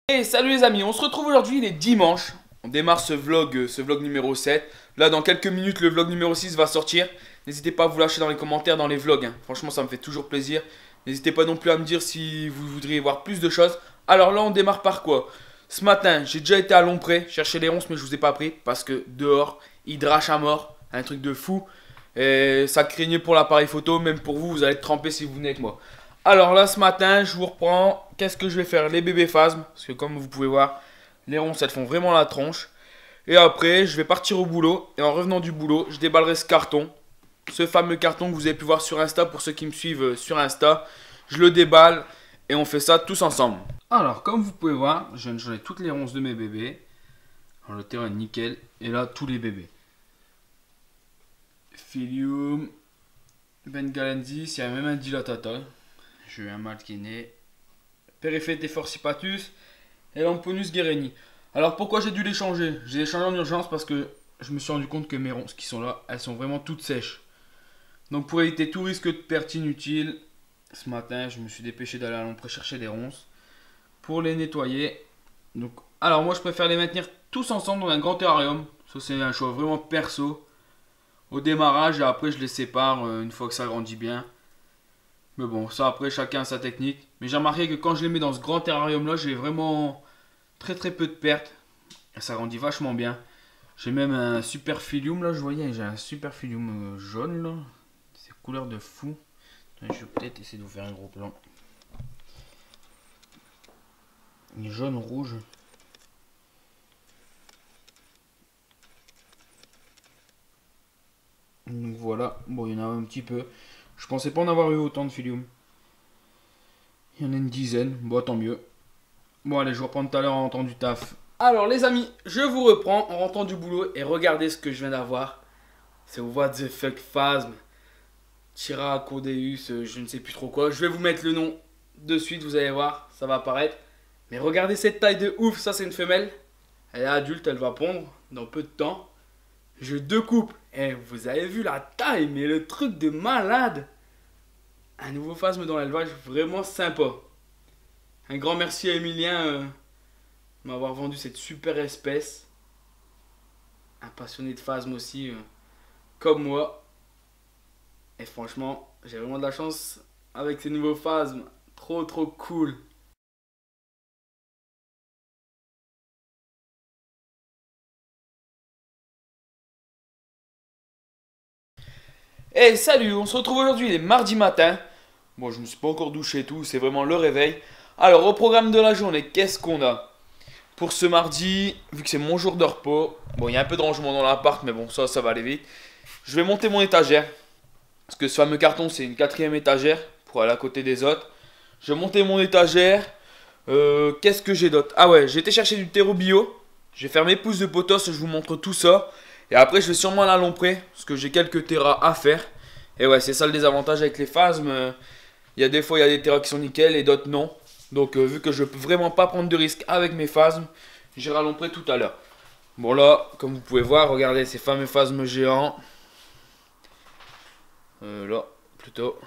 Et salut les amis, on se retrouve aujourd'hui, il est dimanche. On démarre ce vlog numéro 7. Là, dans quelques minutes, le vlog numéro 6 va sortir. N'hésitez pas à vous lâcher dans les commentaires, dans les vlogs, hein. Franchement, ça me fait toujours plaisir. N'hésitez pas non plus à me dire si vous voudriez voir plus de choses. Alors là, on démarre par quoi? Ce matin, j'ai déjà été à Lompré chercher les ronces, mais je vous ai pas pris parce que dehors, il drache à mort. Un truc de fou. Et ça craignait pour l'appareil photo, même pour vous, vous allez être trempé si vous venez avec moi. Alors là, ce matin, je vous reprends. Qu'est-ce que je vais faire? Les bébés phasmes. Parce que comme vous pouvez voir, les ronces, elles font vraiment la tronche. Et après, je vais partir au boulot. Et en revenant du boulot, je déballerai ce carton. Ce fameux carton que vous avez pu voir sur Insta. Pour ceux qui me suivent sur Insta. Je le déballe. Et on fait ça tous ensemble. Alors, comme vous pouvez voir, je viens de changer toutes les ronces de mes bébés. Alors, le terrain est nickel. Et là, tous les bébés. Filium. Bengalensis. Il y a même un dilatata. J'ai eu un mâle qui est né. Periphété forcipatus et Lamponus guérini. Alors pourquoi j'ai dû les changer? J'ai les changé en urgence parce que je me suis rendu compte que mes ronces qui sont là, elles sont vraiment toutes sèches. Donc pour éviter tout risque de perte inutile, ce matin je me suis dépêché d'aller à Lompré chercher des ronces pour les nettoyer. Donc, alors moi je préfère les maintenir tous ensemble dans un grand terrarium. Ça c'est un choix vraiment perso. Au démarrage et après je les sépare une fois que ça grandit bien. Mais bon, ça après chacun a sa technique. Mais j'ai remarqué que quand je les mets dans ce grand terrarium là, j'ai vraiment très peu de pertes. Et ça grandit vachement bien. J'ai même un superfilium là, je voyais, j'ai un superfilium jaune là. C'est couleur de fou. Je vais peut-être essayer de vous faire un gros plan. Il est jaune rouge. Donc voilà, bon il y en a un petit peu. Je pensais pas en avoir eu autant de filium. Il y en a une dizaine, bon tant mieux. Bon allez, je vous reprends tout à l'heure en rentrant du taf. Alors les amis, je vous reprends en rentrant du boulot et regardez ce que je viens d'avoir. C'est What the fuck phasm. Tyracodeus, je ne sais plus trop quoi. Je vais vous mettre le nom de suite, vous allez voir, ça va apparaître. Mais regardez cette taille de ouf, ça c'est une femelle. Elle est adulte, elle va pondre dans peu de temps. J'ai deux couples. Et vous avez vu la taille, mais le truc de malade. Un nouveau phasme dans l'élevage, vraiment sympa. Un grand merci à Emilien de m'avoir vendu cette super espèce. Un passionné de phasme aussi, comme moi. Et franchement, j'ai vraiment de la chance avec ces nouveaux phasmes. Trop cool. Hey salut, on se retrouve aujourd'hui, il est mardi matin. Bon, je me suis pas encore douché et tout, c'est vraiment le réveil. Alors, au programme de la journée, qu'est-ce qu'on a? Pour ce mardi, vu que c'est mon jour de repos, bon, il y a un peu de rangement dans l'appart, mais bon, ça va aller vite. Je vais monter mon étagère. Parce que ce fameux carton, c'est une 4e étagère pour aller à côté des autres. Je vais monter mon étagère. Qu'est-ce que j'ai d'autre? Ah ouais, j'ai été chercher du terreau bio. Je vais faire mes pousses de potos, je vous montre tout ça. Et après, je vais sûrement aller à Lompré, parce que j'ai quelques terras à faire. Et ouais, c'est ça le désavantage avec les phasmes. Il y a des fois, il y a des terras qui sont nickel et d'autres non. Donc, vu que je peux vraiment pas prendre de risques avec mes phasmes, j'irai à Lompré tout à l'heure. Bon là, comme vous pouvez voir, regardez ces fameux phasmes géants. Là, plutôt.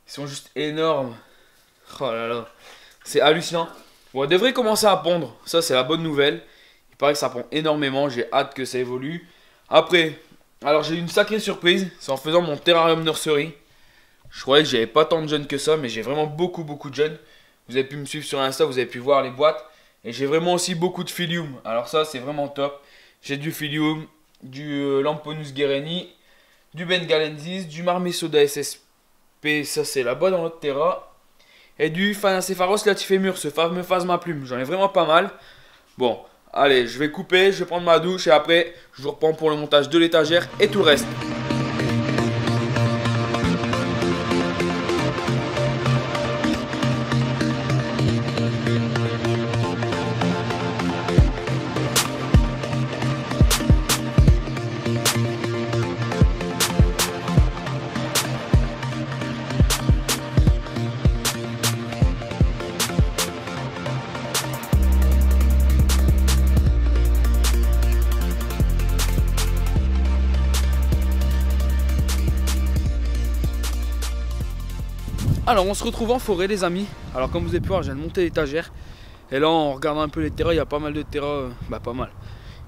Ils sont juste énormes. Oh là là. C'est hallucinant. Bon, elle devrait commencer à pondre. Ça, c'est la bonne nouvelle. Il paraît que ça pond énormément. J'ai hâte que ça évolue. Après, alors j'ai eu une sacrée surprise. C'est en faisant mon terrarium nursery. Je croyais que j'avais pas tant de jeunes que ça. Mais j'ai vraiment beaucoup de jeunes. Vous avez pu me suivre sur Insta. Vous avez pu voir les boîtes. Et j'ai vraiment aussi beaucoup de filium. Alors ça, c'est vraiment top. J'ai du filium, du Lamponus guérini, du Bengalensis, du Marmesoda SSP. Ça, c'est là-bas dans l'autre terra. Et du Phanacépharos latifémur. Ce fameux phasme à plumes. J'en ai vraiment pas mal. Bon. Allez, je vais couper, je vais prendre ma douche et après, je vous reprends pour le montage de l'étagère et tout le reste. Alors on se retrouve en forêt les amis. Alors comme vous avez pu voir, je viens de monter l'étagère. Et là, en regardant un peu les terras, il y a pas mal de terras, pas mal.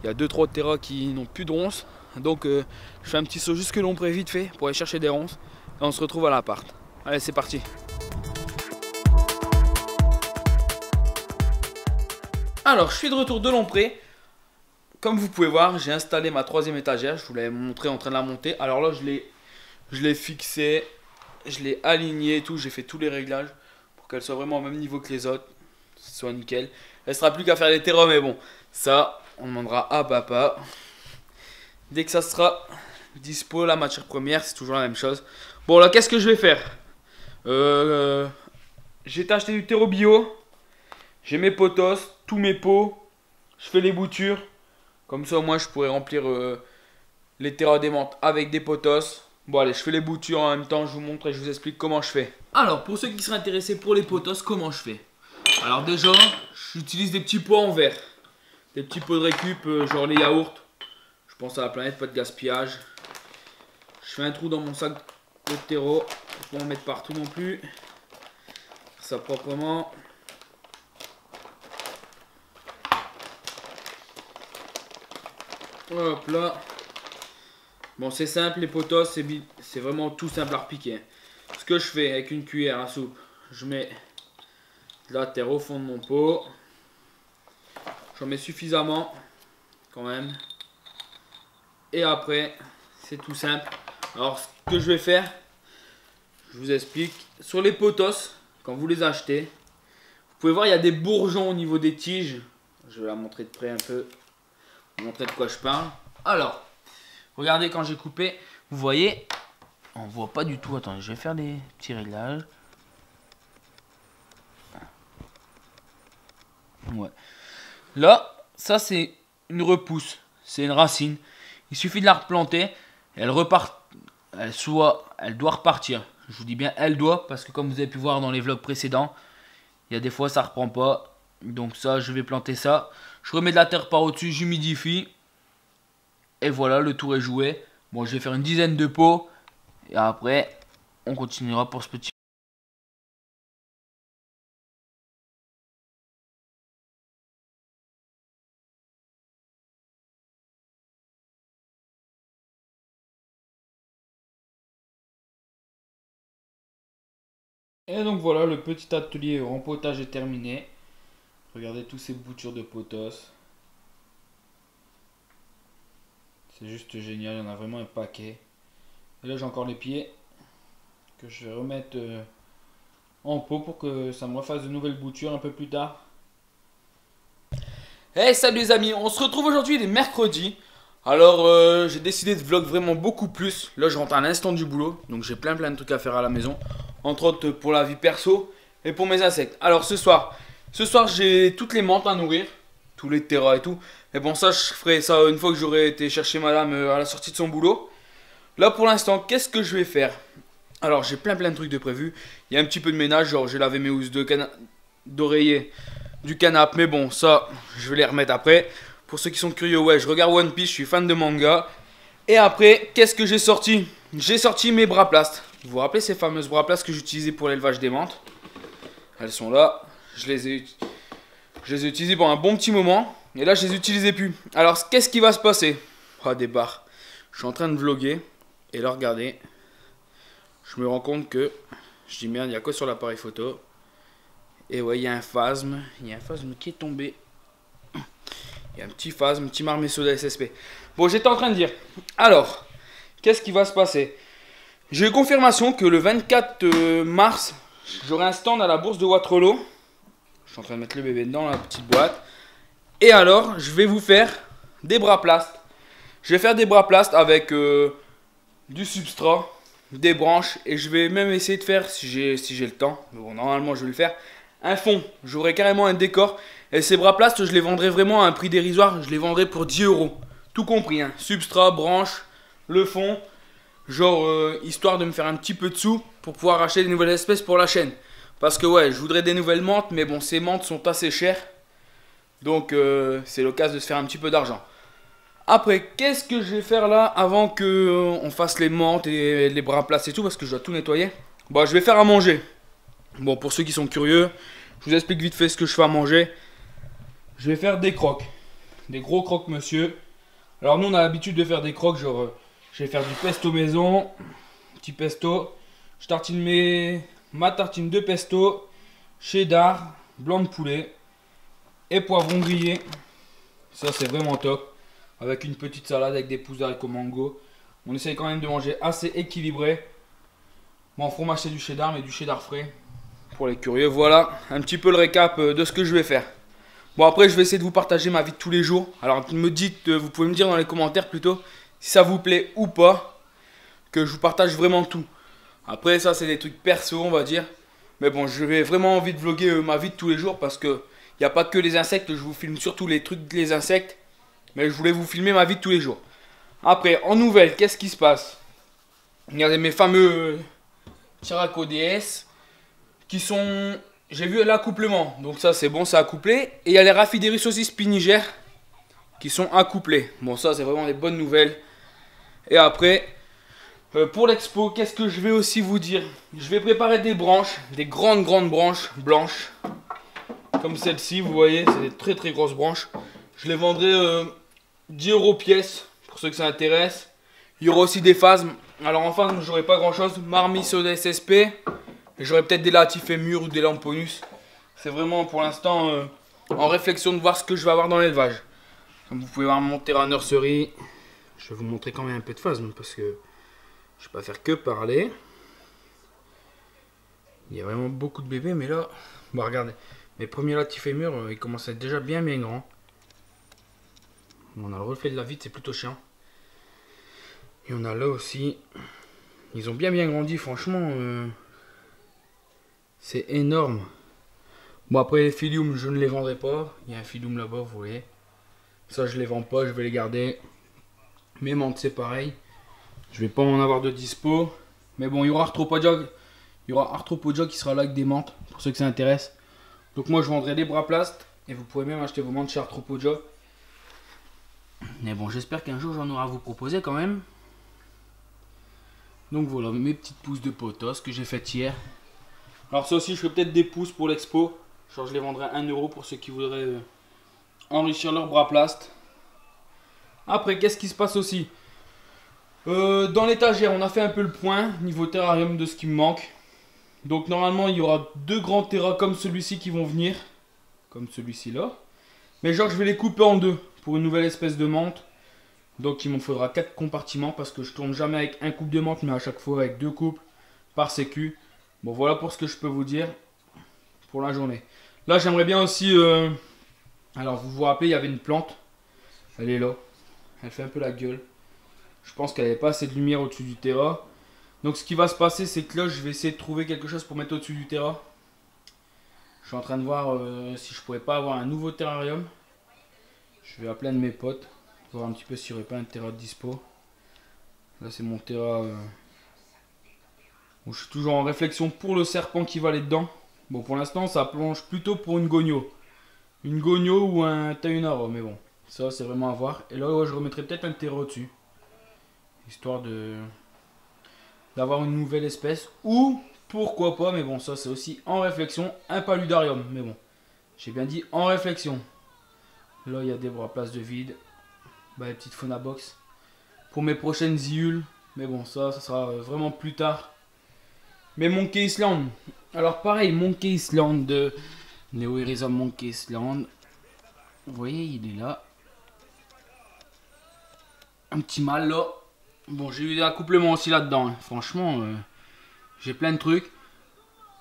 Il y a 2-3 terras qui n'ont plus de ronces. Donc je fais un petit saut jusque l'ombré vite fait pour aller chercher des ronces. Et on se retrouve à l'appart. Allez, c'est parti. Alors, je suis de retour de Lompré. Comme vous pouvez voir, j'ai installé ma 3e étagère. Je vous l'avais montré en train de la monter. Alors là, je l'ai fixée, je l'ai alignée et tout. J'ai fait tous les réglages pour qu'elle soit vraiment au même niveau que les autres. Que ce soit nickel. Il ne restera plus qu'à faire les terras, mais bon, ça, on demandera à papa. Dès que ça sera dispo, la matière première, c'est toujours la même chose. Bon, là, qu'est-ce que je vais faire? J'ai acheté du terreau bio. J'ai mes potos, tous mes pots. Je fais les boutures. Comme ça, au moins, je pourrais remplir les terras d'aimante avec des potos. Bon, allez, je fais les boutures en même temps. Je vous montre et je vous explique comment je fais. Alors, pour ceux qui seraient intéressés pour les potos, comment je fais? Alors, déjà, j'utilise des petits pots en verre. Des petits pots de récup, genre les yaourts. Je pense à la planète, pas de gaspillage. Je fais un trou dans mon sac de terreau. Faut pas en mettre partout non plus. Faire ça proprement. Hop là. Bon, c'est simple, les potos, c'est vraiment tout simple à repiquer. Ce que je fais avec une cuillère à soupe, je mets de la terre au fond de mon pot. J'en mets suffisamment, quand même. Et après, c'est tout simple. Alors, ce que je vais faire, je vous explique. Sur les potos, quand vous les achetez, vous pouvez voir, il y a des bourgeons au niveau des tiges. Je vais la montrer de près un peu. Vous montrer de quoi je parle. Alors, regardez quand j'ai coupé. Vous voyez, on voit pas du tout. Attendez, je vais faire des petits réglages. Ouais. Là, ça c'est une repousse. C'est une racine. Il suffit de la replanter. Elle repart. Elle doit repartir. Je vous dis bien elle doit. Parce que comme vous avez pu voir dans les vlogs précédents, il y a des fois ça reprend pas. Donc ça, je vais planter ça. Je remets de la terre par au-dessus. J'humidifie. Et voilà, le tour est joué. Bon, je vais faire une dizaine de pots. Et après, on continuera pour ce petit. Et donc voilà, le petit atelier rempotage est terminé. Regardez tous ces boutures de potos. C'est juste génial, il y en a vraiment un paquet. Et là j'ai encore les pieds que je vais remettre en pot pour que ça me refasse de nouvelles boutures un peu plus tard. Hey, salut les amis, on se retrouve aujourd'hui, il est mercredi. Alors j'ai décidé de vlog vraiment beaucoup plus. Là je rentre à l'instant du boulot, donc j'ai plein de trucs à faire à la maison. Entre autres pour la vie perso et pour mes insectes. Alors ce soir j'ai toutes les menthes à nourrir, tous les terras et tout. Mais bon, ça je ferai ça une fois que j'aurai été chercher madame à la sortie de son boulot. Là pour l'instant, qu'est-ce que je vais faire? Alors j'ai plein de trucs de prévu. Il y a un petit peu de ménage, genre j'ai lavé mes housses d'oreiller du canapé. Mais bon, ça je vais les remettre après. Pour ceux qui sont curieux, ouais, je regarde One Piece, je suis fan de manga. Et après, qu'est-ce que j'ai sorti? J'ai sorti mes bras plastes. Vous vous rappelez ces fameuses bras plastes que j'utilisais pour l'élevage des menthes? Elles sont là. Je les ai utilisées pendant un bon petit moment. Et là, je les utilisais plus. Alors, qu'est-ce qui va se passer? Ah, des barres. Je suis en train de vlogger. Et là, regardez. Je me rends compte que... Je dis merde, il n'y a quoi sur l'appareil photo? Et ouais, il y a un phasme. Il y a un phasme qui est tombé. Il y a un petit phasme, un petit marmeau de SSP. Bon, j'étais en train de dire. Alors, qu'est-ce qui va se passer? J'ai eu confirmation que le 24 mars, j'aurai un stand à la bourse de Waterloo. Je suis en train de mettre le bébé dedans, la petite boîte. Et alors, je vais vous faire des bras plastes. Je vais faire des bras plastes avec du substrat, des branches. Et je vais même essayer de faire, si j'ai le temps, mais bon, normalement je vais le faire, un fond. J'aurai carrément un décor. Et ces bras plastes, je les vendrai vraiment à un prix dérisoire. Je les vendrai pour 10 €. Tout compris, hein. Substrat, branche, le fond. Genre, histoire de me faire un petit peu de sous pour pouvoir acheter des nouvelles espèces pour la chaîne. Parce que ouais, je voudrais des nouvelles menthes, mais bon, ces menthes sont assez chères. Donc, c'est l'occasion de se faire un petit peu d'argent. Après, qu'est-ce que je vais faire là avant que on fasse les menthes et les bras plastes et tout, parce que je dois tout nettoyer. Bon, je vais faire à manger. Bon, pour ceux qui sont curieux, je vous explique vite fait ce que je fais à manger. je vais faire des croques. Des gros croques monsieur. Alors nous on a l'habitude de faire des croques, genre je vais faire du pesto maison. Petit pesto. Je tartine ma tartine de pesto, cheddar, blanc de poulet et poivron grillé. Ça c'est vraiment top. Avec une petite salade avec des pousses d'haricots mango. On essaye quand même de manger assez équilibré. Bon, fromage c'est du cheddar, mais du cheddar frais. Pour les curieux, voilà un petit peu le récap de ce que je vais faire. Bon, après je vais essayer de vous partager ma vie de tous les jours. Alors vous pouvez me dire dans les commentaires plutôt si ça vous plaît ou pas. Que je vous partage vraiment tout. Après ça c'est des trucs perso on va dire. Mais bon, je vais vraiment envie de vlogger ma vie de tous les jours parce que il n'y a pas que les insectes, je vous filme surtout les trucs des insectes. Mais je voulais vous filmer ma vie de tous les jours. Après, en nouvelles, qu'est-ce qui se passe? Regardez mes fameux Tiraco DS qui sont... J'ai vu l'accouplement, donc ça c'est bon, c'est accouplé. Et il y a les Raffiderie saucisses Pinigère qui sont accouplés. Bon, ça c'est vraiment des bonnes nouvelles. Et après, pour l'expo, qu'est-ce que je vais aussi vous dire? Je vais préparer des branches, des grandes branches blanches. Comme celle-ci, vous voyez, c'est des très grosses branches. Je les vendrai 10 € pièce, pour ceux que ça intéresse. Il y aura aussi des phasmes. Alors en phasme, j'aurai pas grand chose. Marmice de SSP. J'aurai peut-être des latifémurs ou des lamponus. C'est vraiment pour l'instant en réflexion de voir ce que je vais avoir dans l'élevage. Comme vous pouvez voir mon terrain nursery. Je vais vous montrer quand même un peu de phasme parce que je vais pas faire que parler. Il y a vraiment beaucoup de bébés, mais là, bon, regardez. Mes premiers latifémurs, ils commencent à être déjà bien grands. On a le reflet de la vitre, c'est plutôt chiant. Et on a là aussi. Ils ont bien grandi, franchement. C'est énorme. Bon, après les philium, je ne les vendrai pas. Il y a un philium là-bas, vous voyez. Ça, je les vends pas, je vais les garder. Mes menthes, c'est pareil. Je vais pas en avoir de dispo. Mais bon, il y aura Arthropodia qui sera là avec des menthes, pour ceux que ça intéresse. Donc moi, je vendrai des bras plast. Et vous pouvez même acheter vos menthes chez Arthropodia. Mais bon, j'espère qu'un jour, j'en aurai à vous proposer quand même. Donc voilà, mes petites pousses de potos que j'ai faites hier. Alors ça aussi, je ferai peut-être des pousses pour l'expo. Genre, je les vendrai à 1 € pour ceux qui voudraient enrichir leur bras plast. Après, qu'est-ce qui se passe aussi? Dans l'étagère, on a fait un peu le point niveau terrarium de ce qui me manque. Donc normalement, il y aura 2 grands terras comme celui-ci qui vont venir. Comme celui-ci là. Mais genre, je vais les couper en 2 pour une nouvelle espèce de menthe. Donc il m'en faudra 4 compartiments parce que je tourne jamais avec un couple de menthe, mais à chaque fois avec 2 couples par sécu. Bon, voilà pour ce que je peux vous dire pour la journée. Là, j'aimerais bien aussi... Alors, vous vous rappelez, il y avait une plante. Elle est là. Elle fait un peu la gueule. Je pense qu'elle n'avait pas assez de lumière au-dessus du terrain. Donc, ce qui va se passer, c'est que là, je vais essayer de trouver quelque chose pour mettre au-dessus du terrain. Je suis en train de voir si je pourrais pas avoir un nouveau terrarium. Je vais appeler un de mes potes. Voir un petit peu s'il n'y aurait pas un terrain de dispo. Là, c'est mon terrain... Bon, je suis toujours en réflexion pour le serpent qui va aller dedans. Bon, pour l'instant, ça plonge plutôt pour une gogno. Une gogno ou un taunara, mais bon. Ça, c'est vraiment à voir. Et là, ouais, je remettrai peut-être un terreau dessus. Histoire d'avoir une nouvelle espèce. Ou, pourquoi pas, mais bon, ça, c'est aussi en réflexion. Un paludarium, mais bon. J'ai bien dit en réflexion. Là, il y a des bras places de vide. Bah, les petites fauna box. Pour mes prochaines iules. Mais bon, ça sera vraiment plus tard. Mais Monkey Island. Alors pareil, Monkey Island de Neoerism Monkey Island. Vous voyez, il est là. Un petit mâle là. Bon, j'ai eu des accouplements aussi là-dedans. Hein. Franchement, j'ai plein de trucs.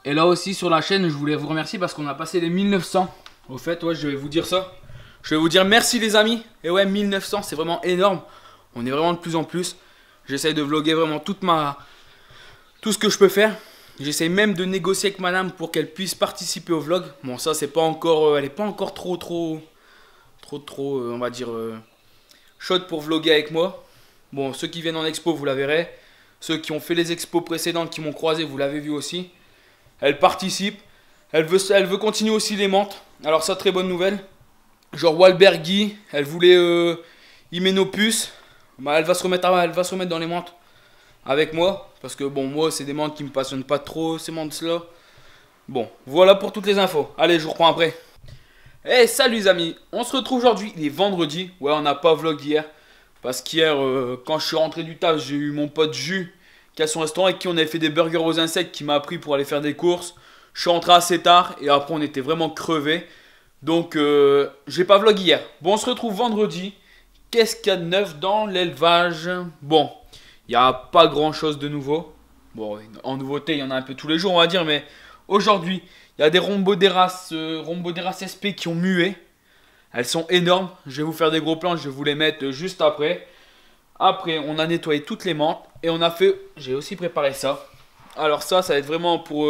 Et là aussi sur la chaîne, je voulais vous remercier parce qu'on a passé les 1900. Au fait, ouais, je vais vous dire ça. Je vais vous dire merci les amis. Et ouais, 1900, c'est vraiment énorme. On est vraiment de plus en plus. J'essaye de vlogger vraiment tout ce que je peux faire. J'essaye même de négocier avec madame pour qu'elle puisse participer au vlog. Bon, ça, c'est pas encore... elle est pas encore trop, on va dire, chaude pour vlogger avec moi. Bon, ceux qui viennent en expo, vous la verrez. Ceux qui ont fait les expos précédentes, qui m'ont croisé, vous l'avez vu aussi. Elle participe. Elle veut continuer aussi les menthes. Alors ça, très bonne nouvelle. Genre Walbergy, elle voulait Hyménopus. Bah, elle va se remettre dans les menthes avec moi. Parce que bon, moi, c'est des menthes qui me passionnent pas trop, ces menthes-là. Bon, voilà pour toutes les infos. Allez, je vous reprends après. Hey, salut les amis, on se retrouve aujourd'hui, il est vendredi. Ouais, on n'a pas vlog hier. Parce qu'hier, quand je suis rentré du taf, j'ai eu mon pote Jus qui a son restaurant et qui on avait fait des burgers aux insectes qui m'a appris pour aller faire des courses. Je suis rentré assez tard et après on était vraiment crevés. Donc j'ai pas vlog hier. Bon, on se retrouve vendredi. Qu'est-ce qu'il y a de neuf dans l'élevage? Bon, il n'y a pas grand chose de nouveau. Bon, en nouveauté, il y en a un peu tous les jours, on va dire, mais aujourd'hui, il y a des Rhomboderas SP qui ont mué. Elles sont énormes. Je vais vous faire des gros plans, je vais vous les mettre juste après. Après, on a nettoyé toutes les menthes et on a fait. J'ai aussi préparé ça. Alors, ça va être vraiment pour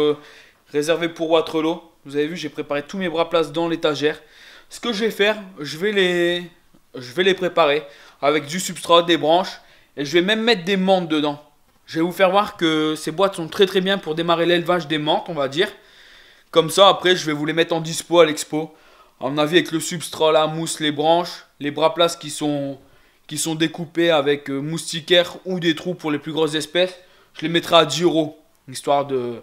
réservé pour Waterloo. Vous avez vu, j'ai préparé tous mes bras places dans l'étagère. Ce que je vais faire, je vais les préparer avec du substrat, des branches et je vais même mettre des menthes dedans. Je vais vous faire voir que ces boîtes sont très très bien pour démarrer l'élevage des menthes, on va dire. Comme ça, après, je vais vous les mettre en dispo à l'expo. À mon avis, avec le substrat, la mousse, les branches, les bras places qui sont découpés avec moustiquaire ou des trous pour les plus grosses espèces, je les mettrai à 10 euros. Histoire de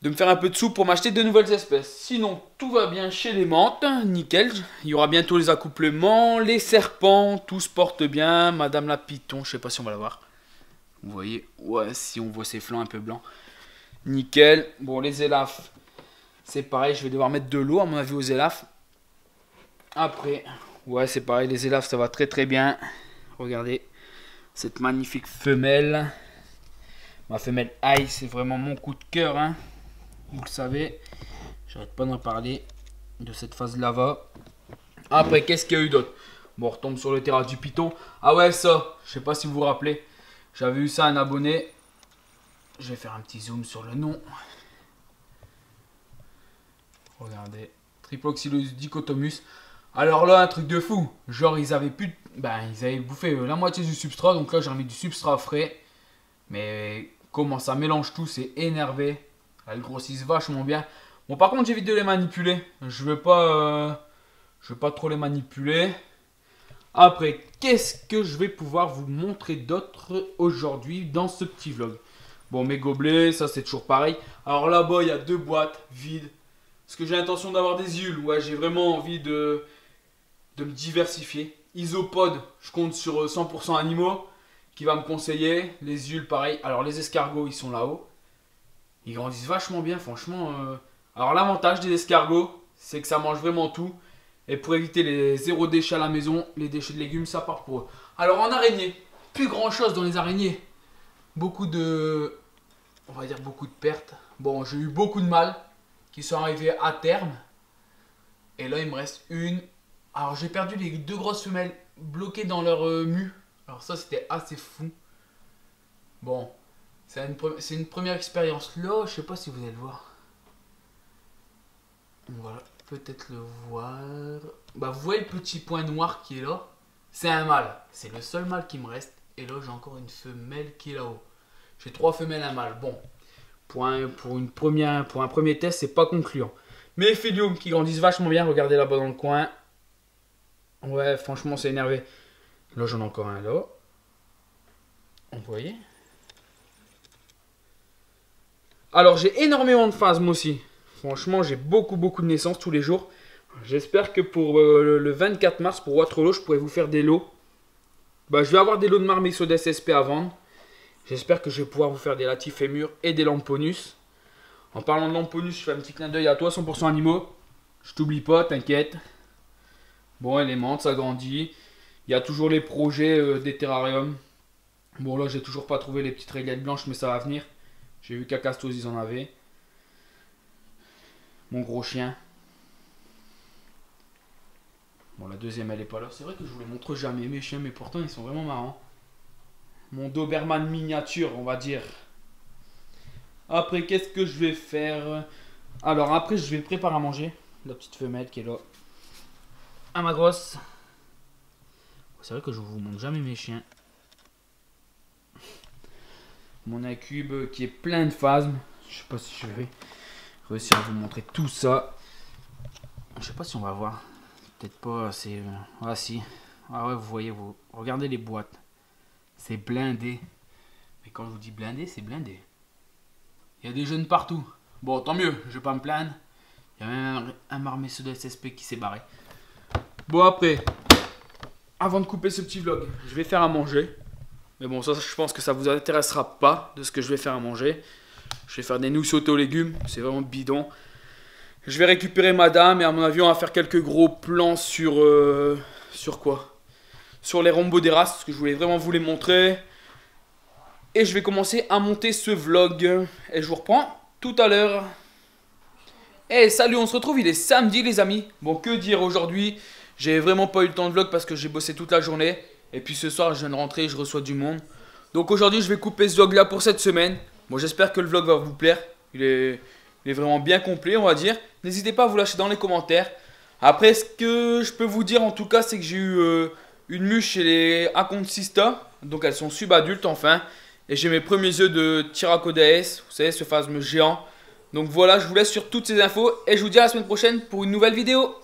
me faire un peu de sous pour m'acheter de nouvelles espèces. Sinon, tout va bien chez les menthes, nickel. Il y aura bientôt les accouplements, les serpents, tout se porte bien. Madame la Python, je sais pas si on va la voir. Vous voyez, ouais, si on voit ses flancs un peu blancs. Nickel. Bon, les élafs, c'est pareil, je vais devoir mettre de l'eau à mon avis aux élafs. Après, ouais, c'est pareil, les élafs, ça va très très bien. Regardez cette magnifique femelle. Ma femelle Aïe, c'est vraiment mon coup de cœur, hein. Vous le savez, j'arrête pas d'en parler de cette phase lava. Après, qu'est-ce qu'il y a eu d'autre? Bon, on retombe sur le terrain du python. Ah ouais, ça, je sais pas si vous vous rappelez. J'avais eu ça un abonné. Je vais faire un petit zoom sur le nom. Regardez, Triploxylodichotomus. Alors là, un truc de fou. Genre, ils avaient plus, ils avaient bouffé la moitié du substrat. Donc là, j'ai remis du substrat frais. Mais comment ça mélange tout, c'est énervé. Elles grossissent vachement bien. Bon, par contre, j'évite de les manipuler. Je veux pas trop les manipuler. Après, qu'est-ce que je vais pouvoir vous montrer d'autre aujourd'hui dans ce petit vlog? Bon, mes gobelets, ça c'est toujours pareil. Alors là-bas, il y a 2 boîtes vides. Parce que j'ai l'intention d'avoir des huiles. Ouais, j'ai vraiment envie de me diversifier. Isopod, je compte sur 100% animaux qui va me conseiller. Les huiles, pareil. Alors les escargots, ils sont là-haut. Ils grandissent vachement bien, franchement. Alors l'avantage des escargots, c'est que ça mange vraiment tout. Et pour éviter les 0 déchets à la maison, les déchets de légumes, ça part pour eux. Alors en araignée, plus grand chose dans les araignées. Beaucoup de... On va dire beaucoup de pertes. Bon, j'ai eu beaucoup de mâles qui sont arrivés à terme. Et là, il me reste une. Alors j'ai perdu les 2 grosses femelles bloquées dans leur mue. Alors ça, c'était assez fou. Bon, c'est une première expérience. Là, je sais pas si vous allez le voir. Voilà, peut-être le voir. Bah, vous voyez le petit point noir qui est là? C'est un mâle. C'est le seul mâle qui me reste. Et là, j'ai encore une femelle qui est là-haut. J'ai 3 femelles et un mâle. Bon, pour un premier test, c'est pas concluant. Mais les Phélium qui grandissent vachement bien. Regardez là-bas dans le coin. Ouais, franchement, c'est énervé. Là, j'en ai encore un là. Vous voyez? Alors, j'ai énormément de phasmes aussi. Franchement, j'ai beaucoup de naissances tous les jours. J'espère que pour le 24 mars, pour Waterloo, je pourrai vous faire des lots. Je vais avoir des lots de Marmexodes SP à vendre. J'espère que je vais pouvoir vous faire des Latifémur et des Lamponus. En parlant de Lamponus, je fais un petit clin d'œil à toi, 100% animaux. Je t'oublie pas, t'inquiète. Bon, elle est menthe, ça grandit. Il y a toujours les projets des terrariums. Bon, là, j'ai toujours pas trouvé les petites réglettes blanches, mais ça va venir. J'ai vu qu'à Castos, ils en avaient. Mon gros chien. Bon, la deuxième, elle est pas là. C'est vrai que je vous les montre jamais, mes chiens, mais pourtant, ils sont vraiment marrants. Mon Doberman miniature, on va dire. Après, qu'est-ce que je vais faire? Alors, après, je vais préparer à manger. La petite femelle qui est là. Ah, ma grosse. C'est vrai que je vous montre jamais mes chiens. Mon incube qui est plein de phasmes. Je sais pas si je vais réussir à vous montrer tout ça. Je sais pas si on va voir. Peut-être pas assez. Ah si. Ah ouais, vous voyez, vous regardez les boîtes. C'est blindé. Mais quand je vous dis blindé, c'est blindé. Il y a des jeunes partout. Bon, tant mieux, je vais pas me plaindre. Il y a même un marmesseur de SSP qui s'est barré. Bon après, avant de couper ce petit vlog, je vais faire à manger. Mais bon, ça je pense que ça vous intéressera pas de ce que je vais faire à manger. Je vais faire des nouilles sautées aux légumes, c'est vraiment bidon. Je vais récupérer madame et à mon avis on va faire quelques gros plans sur quoi? Sur les rombos des races, parce que je voulais vraiment vous les montrer. Et je vais commencer à monter ce vlog. Et je vous reprends tout à l'heure. Eh salut, on se retrouve, il est samedi les amis. Bon, que dire aujourd'hui? J'ai vraiment pas eu le temps de vlog parce que j'ai bossé toute la journée. Et puis ce soir je viens de rentrer, je reçois du monde. Donc aujourd'hui je vais couper ce vlog là pour cette semaine. Bon, j'espère que le vlog va vous plaire. Il est vraiment bien complet on va dire. N'hésitez pas à vous lâcher dans les commentaires. Après ce que je peux vous dire en tout cas c'est que j'ai eu une mûche chez les Aconcista. Donc elles sont subadultes enfin. Et j'ai mes premiers œufs de Tyracodes. Vous savez ce fameux géant. Donc voilà, je vous laisse sur toutes ces infos. Et je vous dis à la semaine prochaine pour une nouvelle vidéo.